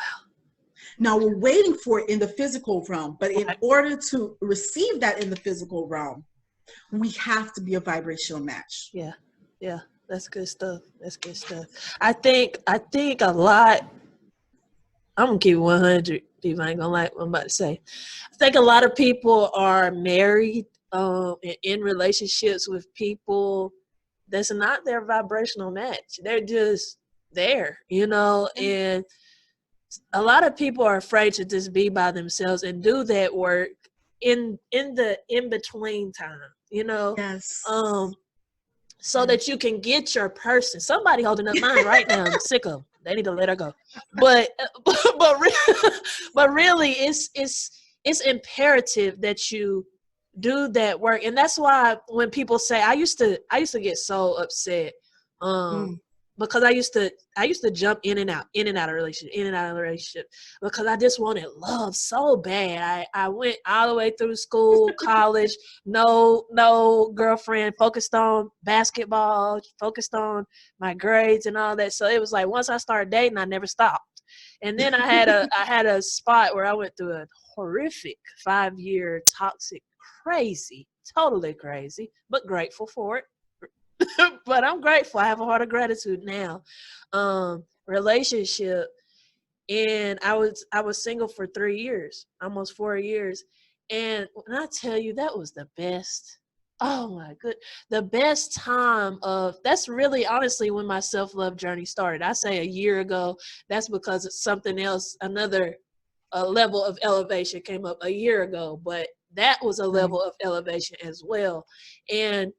Now we're waiting for it in the physical realm, but in order to receive that in the physical realm, we have to be a vibrational match. Yeah. Yeah. That's good stuff. That's good stuff. I think a lot, I'm gonna keep it 100. People ain't gonna like what I'm about to say. I think a lot of people are married in relationships with people that's not their vibrational match. They're just there, and a lot of people are afraid to just be by themselves and do that work in the in between time, Yes. so that you can get your person. Somebody holding up mine right now. I'm sick of them. They need to let her go. But really, it's imperative that you do that work, and that's why when people say, I used to get so upset, because I used to jump in and out of relationship, because I just wanted love so bad. I went all the way through school, college, no girlfriend, focused on basketball, focused on my grades and all that. So it was like once I started dating, I never stopped. And then I had a spot where I went through a horrific 5-year toxic, crazy, totally crazy, but grateful for it. But I'm grateful. I have a heart of gratitude now. Relationship, and I was single for 3 years, almost 4 years, and when I tell you, that was the best. Oh my good, the best time of. That's really honestly when my self-love journey started. I say a year ago. That's because it's something else, another level of elevation came up a year ago, but that was a level of elevation as well, and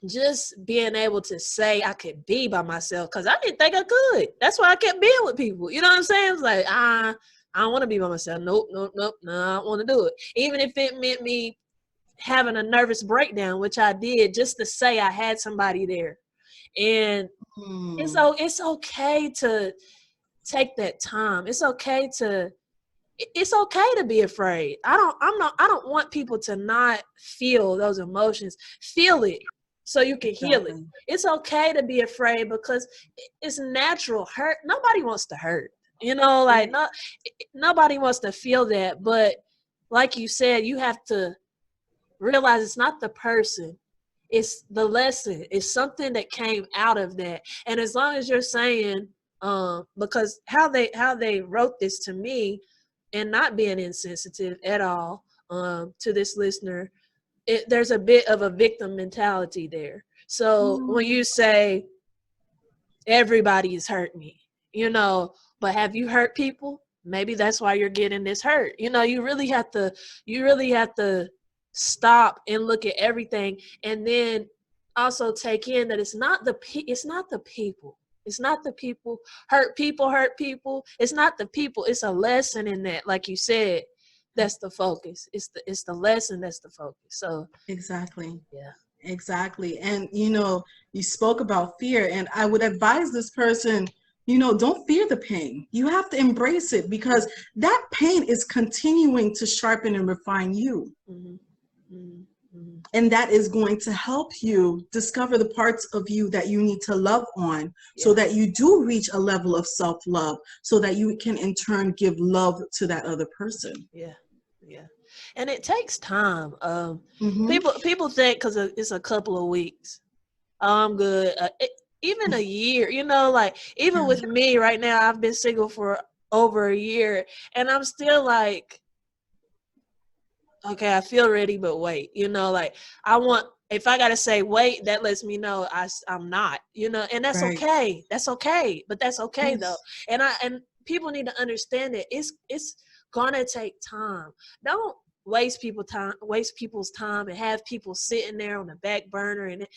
just being able to say I could be by myself, because I didn't think I could. That's why I kept being with people. You know what I'm saying? It was like, I don't want to be by myself. Nope, no, I don't want to do it. Even if it meant me having a nervous breakdown, which I did, just to say I had somebody there. And it's okay to take that time. It's okay to be afraid. I don't want people to not feel those emotions. Feel it so you can heal it. It's okay to be afraid, because it's natural. Hurt. Nobody wants to hurt. Nobody wants to feel that. But like you said, you have to realize it's not the person. It's the lesson. It's something that came out of that. And as long as you're saying, because how they wrote this to me, and not being insensitive at all, to this listener, there's a bit of a victim mentality there. So when you say everybody's hurt me, but have you hurt people? Maybe that's why you're getting this hurt. You really have to stop and look at everything, and then also take in that it's not the people. It's not the people. Hurt people. It's not the people. It's a lesson in that. Like you said, that's the focus. It's the lesson that's the focus. So exactly. Yeah. Exactly. And you spoke about fear, and I would advise this person, don't fear the pain. You have to embrace it, because that pain is continuing to sharpen and refine you. Mm-hmm. Mm-hmm. And that is going to help you discover the parts of you that you need to love on, so that you do reach a level of self-love, so that you can in turn give love to that other person. Yeah. And it takes time. People think because it's a couple of weeks, I'm good. Even a year, like even with me right now, I've been single for over a year, and I'm still like, okay, I feel ready, but wait, like if I gotta say wait, that lets me know I'm not, and that's okay. That's okay, but that's okay though. And people need to understand that it's gonna take time. Don't waste people's time and have people sitting there on the back burner. And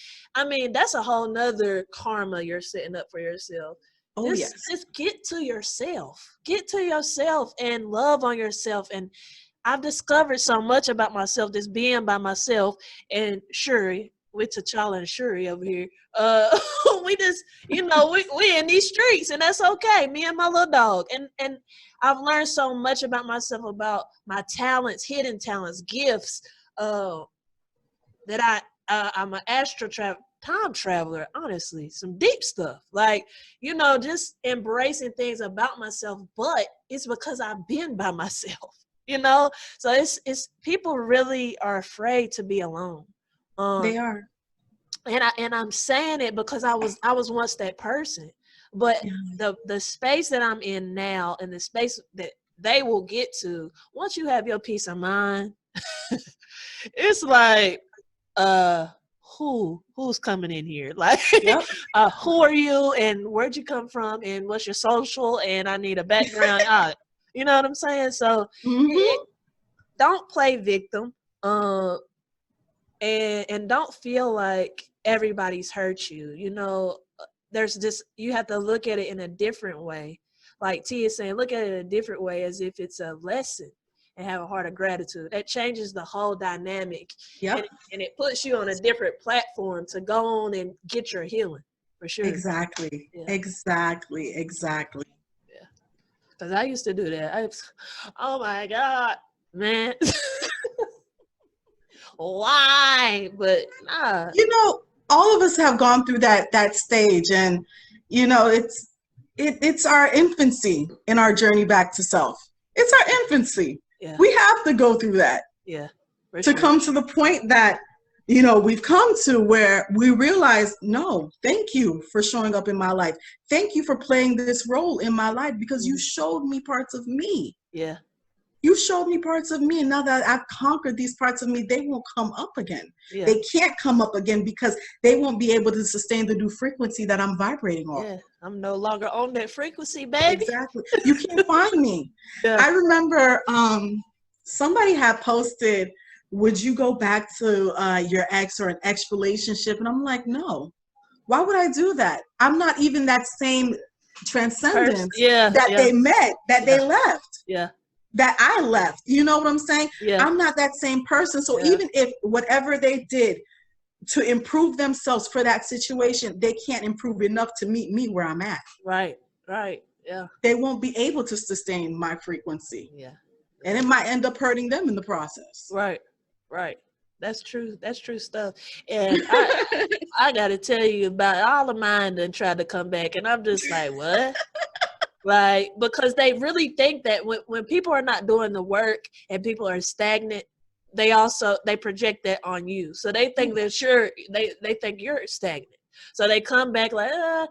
that's a whole nother karma you're setting up for yourself. Just get to yourself. Get to yourself and love on yourself. And I've discovered so much about myself just being by myself. And Shuri, with T'Challa and Shuri over here, we just, we in these streets, and that's okay. Me and my little dog. And I've learned so much about myself, about my talents, hidden talents, gifts, that I'm an time traveler, honestly. Some deep stuff. Like, just embracing things about myself, but it's because I've been by myself, So it's people really are afraid to be alone. They are. And I'm saying it because I was once that person. But the space that I'm in now, and the space that they will get to once you have your peace of mind, it's like, who's coming in here? Like, Yep. who are you, and where'd you come from, and what's your social, and I need a background. You know what I'm saying? So don't play victim, and don't feel like everybody's hurt you. There's this, you have to look at it in a different way. Like T is saying, look at it in a different way, as if it's a lesson, and have a heart of gratitude. That changes the whole dynamic. Yep. And it puts you on a different platform to go on and get your healing, for sure. Exactly. Yeah. Exactly. Yeah. Because I used to do that. Oh my God, man. Why? But nah. All of us have gone through that stage, and it's our infancy in our journey back to self. It's our infancy. Yeah. We have to go through that. Yeah. To come to the point that we've come to, where we realize, no, thank you for showing up in my life. Thank you for playing this role in my life, because you showed me parts of me. Yeah. You showed me parts of me, and now that I've conquered these parts of me, they won't come up again. Yeah. They can't come up again because they won't be able to sustain the new frequency that I'm vibrating on. Yeah, I'm no longer on that frequency, baby. Exactly. You can't find me. Yeah. I remember somebody had posted, would you go back to your ex or an ex relationship? And I'm like, no. Why would I do that? I'm not even that same transcendence they met, that they left. Yeah. That I left. You know what I'm saying? Yeah. I'm not that same person. So even if whatever they did to improve themselves for that situation, they can't improve enough to meet me where I'm at. Right. Yeah. They won't be able to sustain my frequency. Yeah. And it might end up hurting them in the process. Right. That's true stuff. And I got to tell you about all of mine that tried to come back, and I'm just like, what? Like, because they really think that when people are not doing the work and people are stagnant, they project that on you. So they think that they think you're stagnant. So they come back like, I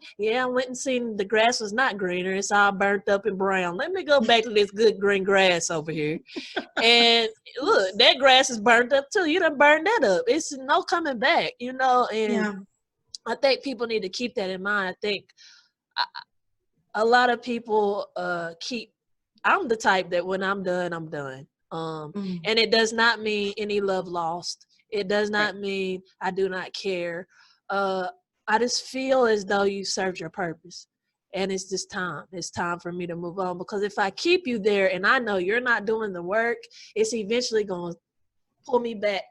went and seen the grass was not greener. It's all burnt up and brown. Let me go back to this good green grass over here. And look, that grass is burnt up too. You done burned that up. It's no coming back, and I think people need to keep that in mind. I think a lot of people I'm the type that when I'm done, I'm done. And it does not mean any love lost. It does not mean I do not care. I just feel as though you served your purpose, and it's just time. It's time for me to move on, because if I keep you there and I know you're not doing the work, it's eventually going to pull me back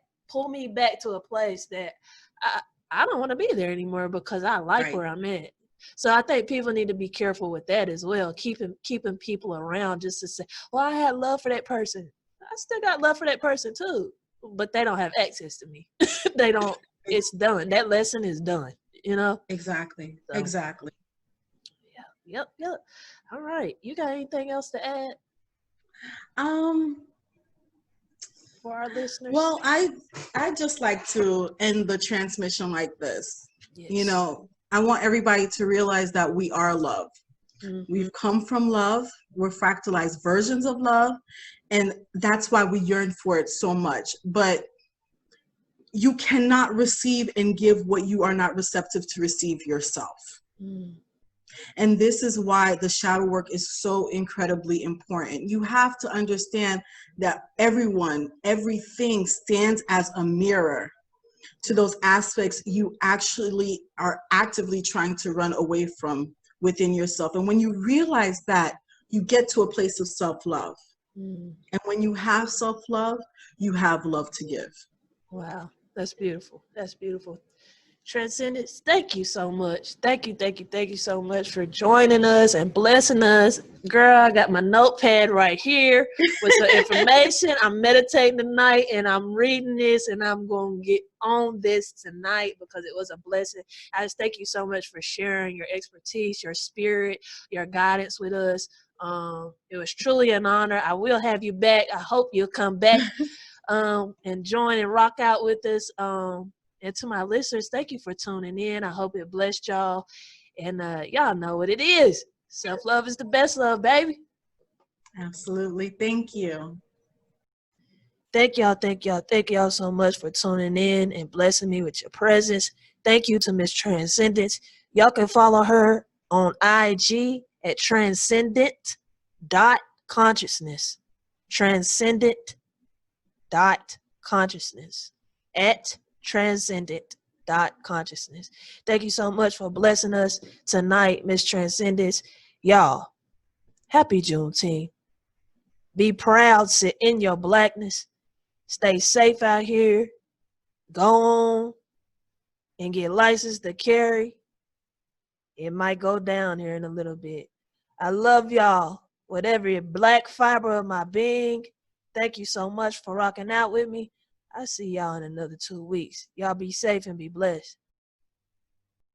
to a place that I don't want to be there anymore, because I like where I'm at. So I think people need to be careful with that as well. Keeping people around just to say, well, I had love for that person. I still got love for that person too, but they don't have access to me. They don't. It's done. That lesson is done. Exactly. So, exactly. Yeah. Yep. All right. You got anything else to add? For our listeners? Well, I just like to end the transmission like this. Yes. I want everybody to realize that we are love. Mm-hmm. We've come from love. We're fractalized versions of love. And that's why we yearn for it so much. But you cannot receive and give what you are not receptive to receive yourself. Mm. And this is why the shadow work is so incredibly important. You have to understand that everything stands as a mirror to those aspects you actually are actively trying to run away from within yourself. And when you realize that, you get to a place of self-love. Mm. And when you have self-love, you have love to give. Wow. That's beautiful. That's beautiful. Transcendence, thank you so much. Thank you so much for joining us and blessing us. Girl, I got my notepad right here with some information. I'm meditating tonight and I'm reading this and I'm going to get on this tonight because it was a blessing. I just thank you so much for sharing your expertise, your spirit, your guidance with us. It was truly an honor. I will have you back. I hope you'll come back and join and rock out with us. And to my listeners, thank you for tuning in. I hope it blessed y'all. And y'all know what it is. Self-love is the best love, baby. Absolutely. Thank you. Thank y'all so much for tuning in and blessing me with your presence. Thank you to Miss Transcendence. Y'all can follow her on IG at transcendent.consciousness. Transcendent.consciousness at transcendent.consciousness. Thank you so much for blessing us tonight, Miss Transcendence. Y'all, happy Juneteenth. Be proud, sit in your blackness. Stay safe out here. Go on and get licensed to carry. It might go down here in a little bit. I love y'all with every black fiber of my being. Thank you so much for rocking out with me. I see y'all in another 2 weeks. Y'all be safe and be blessed.